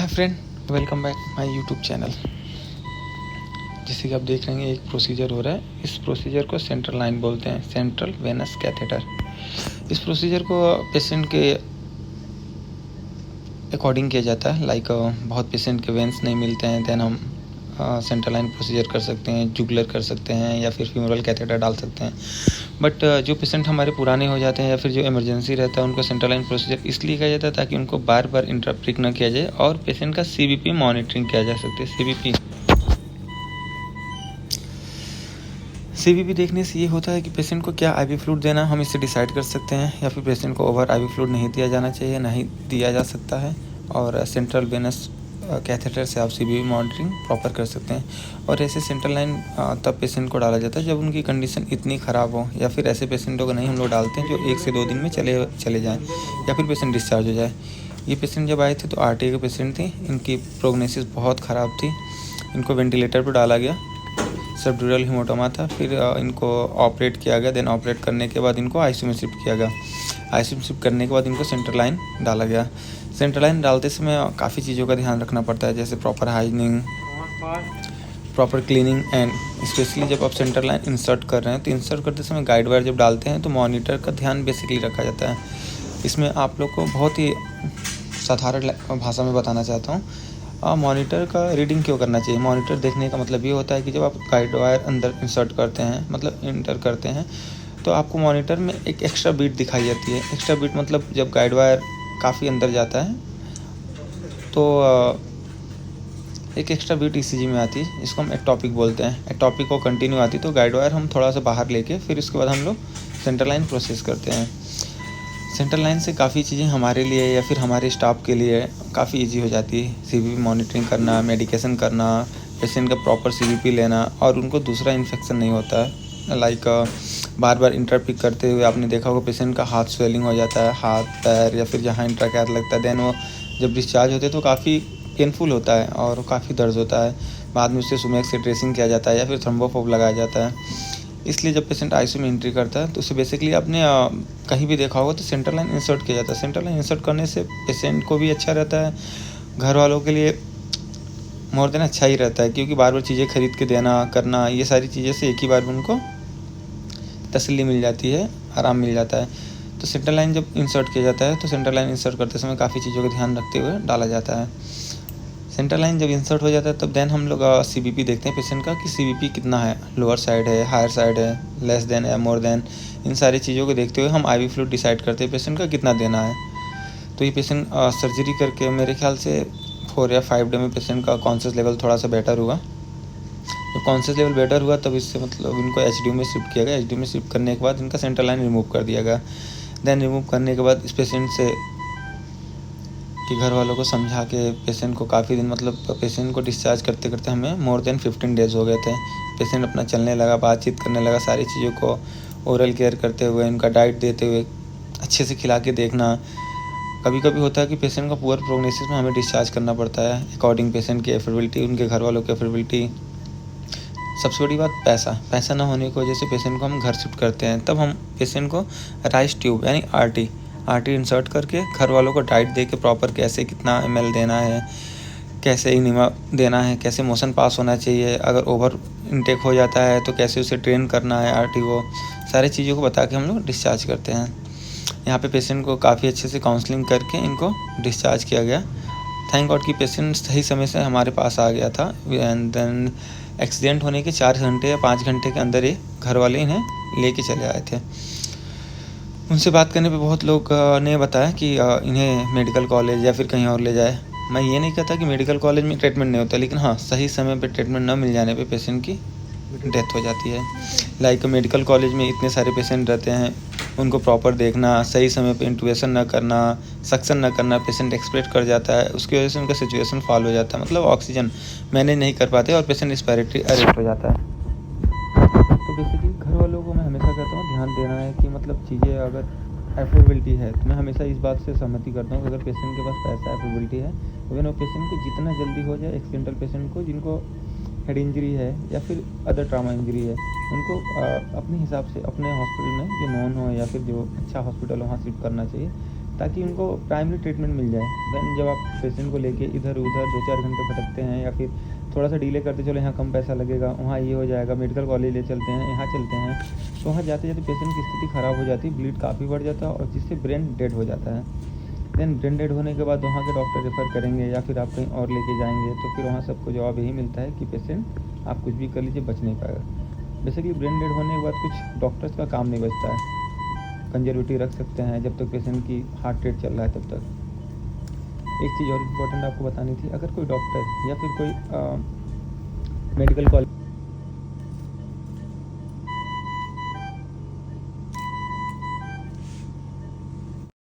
Hi friend, welcome back my YouTube channel. जैसे कि आप देख रहे हैं एक प्रोसीजर हो रहा है। इस प्रोसीजर को सेंट्रल लाइन बोलते हैं, सेंट्रल वेनस कैथेटर। इस प्रोसीजर को पेशेंट के अकॉर्डिंग किया जाता है। बहुत पेशेंट के वेंस नहीं मिलते हैं, देन हम सेंट्रल लाइन प्रोसीजर कर सकते हैं, जुगलर कर सकते हैं या फिर फ्यूमरल कैथेटर डाल सकते हैं। बट जो पेशेंट हमारे पुराने हो जाते हैं या फिर जो इमरजेंसी रहता है उनको सेंट्रल लाइन प्रोसीजर इसलिए किया जाता है ताकि उनको बार बार इंटरप्ट न किया जाए और पेशेंट का CBP मॉनिटरिंग किया जा सकते हैं। CBP देखने से ये होता है कि पेशेंट को क्या IV फ्लूइड देना हम इससे डिसाइड कर सकते हैं, या फिर पेशेंट को ओवर IV फ्लूइड नहीं दिया जाना चाहिए, नहीं दिया जा सकता है। और सेंट्रल वेनस कैथेटर से आप CBP मॉनिटरिंग प्रॉपर कर सकते हैं। और ऐसे सेंट्रल लाइन तब पेशेंट को डाला जाता है जब उनकी कंडीशन इतनी ख़राब हो, या फिर ऐसे पेशेंटों को नहीं हम लोग डालते हैं जो 1 से 2 दिन में चले जाएँ या फिर पेशेंट डिस्चार्ज हो जाए। ये पेशेंट जब आए थे तो RTA के पेशेंट थे, इनकी प्रोग्नोसिस बहुत ख़राब थी। इनको वेंटिलेटर पर डाला गया, सबड्यूरल हीमोटोमा था। फिर इनको ऑपरेट किया गया। देन ऑपरेट करने के बाद इनको ICU में शिफ्ट किया गया। ICU में शिफ्ट करने के बाद इनको सेंट्रल लाइन डाला गया। सेंट्रल लाइन डालते समय काफ़ी चीज़ों का ध्यान रखना पड़ता है, जैसे proper hygiening, proper cleaning, and specially जब आप सेंट्रल लाइन इंसर्ट कर रहे हैं तो इंसर्ट करते समय गाइड वायर जब डालते हैं तो मॉनिटर का ध्यान बेसिकली रखा जाता है। इसमें आप लोग को बहुत ही साधारण भाषा में बताना चाहता हूँ। मॉनिटर का रीडिंग क्यों करना चाहिए। मॉनिटर देखने का मतलब ये होता है कि जब आप गाइड वायर अंदर इंसर्ट करते हैं, मतलब इंटर करते हैं, तो आपको मॉनिटर में एक एक्स्ट्रा बीट दिखाई जाती है। एक्स्ट्रा बीट मतलब जब गाइड वायर काफ़ी अंदर जाता है तो एक एक्स्ट्रा बीट ECG में आती है, इसको हम एक्टॉपिक बोलते हैं। एक्टॉपिक को कंटिन्यू आती तो गाइड वायर हम थोड़ा सा बाहर लेके फिर उसके बाद हम लोग सेंट्रल लाइन प्रोसेस करते हैं। सेंट्रल लाइन से काफ़ी चीज़ें हमारे लिए या फिर हमारे स्टाफ के लिए काफ़ी इजी हो जाती है। CBP मॉनिटरिंग करना, मेडिकेशन करना, पेशेंट का प्रॉपर CBP लेना, और उनको दूसरा इन्फेक्शन नहीं होता है। बार बार इंटरपिक करते हुए आपने देखा होगा पेशेंट का हाथ स्वेलिंग हो जाता है, हाथ पैर या फिर जहाँ इंट्राकैथ लगता है। देन वो जब डिस्चार्ज होते हैं तो काफ़ी पेनफुल होता है और काफ़ी दर्द होता है। बाद में उससे सुमेक से ड्रेसिंग किया जाता है या फिर थ्रोम्बोफोब लगाया जाता है। इसलिए जब पेशेंट ICU में एंट्री करता है तो उसे बेसिकली आपने कहीं भी देखा होगा तो सेंट्रल लाइन इंसर्ट किया जाता है। सेंट्रल लाइन इंसर्ट करने से पेशेंट को भी अच्छा रहता है, घर वालों के लिए मोर देन अच्छा ही रहता है, क्योंकि बार बार चीज़ें खरीद के देना करना, ये सारी चीज़ें से एक ही बार में उनको तसल्ली मिल जाती है, आराम मिल जाता है। तो सेंट्रल लाइन जब इंसर्ट किया जाता है तो सेंट्रल लाइन इंसर्ट करते समय काफ़ी चीज़ों का ध्यान रखते हुए डाला जाता है। सेंट्रल लाइन जब इंसर्ट हो जाता है तब देन हम लोग CBP देखते हैं पेशेंट का कि CBP कितना है, लोअर साइड है, हायर साइड है, लेस देन या मोर देन। इन सारी चीज़ों को देखते हुए हम IV फ्लूइड डिसाइड करते हैं पेशेंट का कितना देना है। तो ये पेशेंट सर्जरी करके मेरे ख्याल से 4 या 5 डे में पेशेंट का कॉन्शियस लेवल थोड़ा सा बेटर हुआ। जब कॉन्शियस लेवल बेटर हुआ तब इससे मतलब इनको HDU में शिफ्ट किया गया। HDU में शिफ्ट करने के बाद इनका सेंट्रल लाइन रिमूव कर दिया गया। देन रिमूव करने के बाद इस पेशेंट से कि घर वालों को समझा के पेशेंट को काफ़ी दिन, मतलब पेशेंट को डिस्चार्ज करते करते हमें मोर देन 15 डेज़ हो गए थे। पेशेंट अपना चलने लगा, बातचीत करने लगा, सारी चीज़ों को ओरल केयर करते हुए, इनका डाइट देते हुए, अच्छे से खिला के देखना। कभी कभी होता है कि पेशेंट का पुअर प्रोग्नोसिस में हमें डिस्चार्ज करना पड़ता है अकॉर्डिंग पेशेंट की एफोर्डेबिलिटी, उनके घर वालों की एफोर्डेबिलिटी। सबसे बड़ी बात पैसा ना होने की वजह से पेशेंट को हम घर शिफ्ट करते हैं। तब हम पेशेंट को राइस ट्यूब यानी RT इंसर्ट करके घर वालों को डाइट दे के प्रॉपर कैसे कितना ml देना है, कैसे इनिमा देना है, कैसे मोशन पास होना चाहिए, अगर ओवर इनटेक हो जाता है तो कैसे उसे ट्रेन करना है RT को, सारी चीज़ों को बता के हम लोग डिस्चार्ज करते हैं। यहाँ पे पेशेंट को काफ़ी अच्छे से काउंसलिंग करके इनको डिस्चार्ज किया गया। थैंक गॉड कि पेशेंट सही समय से हमारे पास आ गया था। एंड देन एक्सीडेंट होने के 4 घंटे या 5 घंटे के अंदर ही घर वाले इन्हें लेके चले आए थे। उनसे बात करने पे बहुत लोग ने बताया कि इन्हें मेडिकल कॉलेज या फिर कहीं और ले जाए। मैं ये नहीं कहता कि मेडिकल कॉलेज में ट्रीटमेंट नहीं होता, लेकिन हाँ, सही समय पे ट्रीटमेंट न मिल जाने पे पेशेंट की डेथ हो जाती है। मेडिकल कॉलेज में इतने सारे पेशेंट रहते हैं, उनको प्रॉपर देखना, सही समय पे इंटुबेशन न करना, सक्शन न करना, पेशेंट एक्सपेक्ट कर जाता है, उसकी वजह से उनका सिचुएशन फॉल हो जाता है, मतलब ऑक्सीजन मैनेज नहीं कर पाते और पेशेंट रेस्पिरेटरी अरेस्ट हो जाता है। तो बेसिकली घर वालों को मैं हमेशा कहता हूँ ध्यान देना है कि मतलब चीज़ें अगर एफोर्डेबिलिटी है तो मैं हमेशा इस बात से सहमति करता हूँ कि अगर पेशेंट के पास पैसा एफोर्डेबिलिटी है तो वो पेशेंट को जितना जल्दी हो जाए, एक्सीडेंटल पेशेंट को जिनको हेड इंजरी है या फिर अदर ट्रामा इंजरी है, उनको अपने हिसाब से अपने हॉस्पिटल में जो नॉन हो या फिर जो अच्छा हॉस्पिटल हो वहाँ शिफ्ट करना चाहिए, ताकि उनको प्राइमरी ट्रीटमेंट मिल जाए। देन जब आप पेशेंट को लेके इधर-उधर 2-4 घंटे भटकते हैं या फिर थोड़ा-सा डिले करते चलो यहाँ कम पैसा लगेगा, वहाँ ये हो जाएगा, मेडिकल कॉलेज ले चलते हैं, यहाँ चलते हैं, तो वहाँ जाते-जाते पेशेंट की स्थिति ख़राब हो जाती है, ब्लीड काफ़ी बढ़ जाता है और जिससे ब्रेन डेड हो जाता है। देन ब्रेन डेड होने के बाद वहाँ के डॉक्टर रेफ़र करेंगे या फिर आप कहीं और लेके जाएँगे, तो फिर वहाँ सबको जवाब यही मिलता है कि पेशेंट आप कुछ भी कर लीजिए, बच नहीं पाएगा। बेसिकली ब्रेन डेड होने के बाद कुछ डॉक्टर्स का काम नहीं बचता है। कंज़र्वेटिव रख सकते हैं जब तक पेशेंट की हार्ट रेट चल रहा है तब तक। एक चीज़ और इम्पोर्टेंट आपको बतानी थी, अगर कोई डॉक्टर या फिर कोई मेडिकल कॉलेज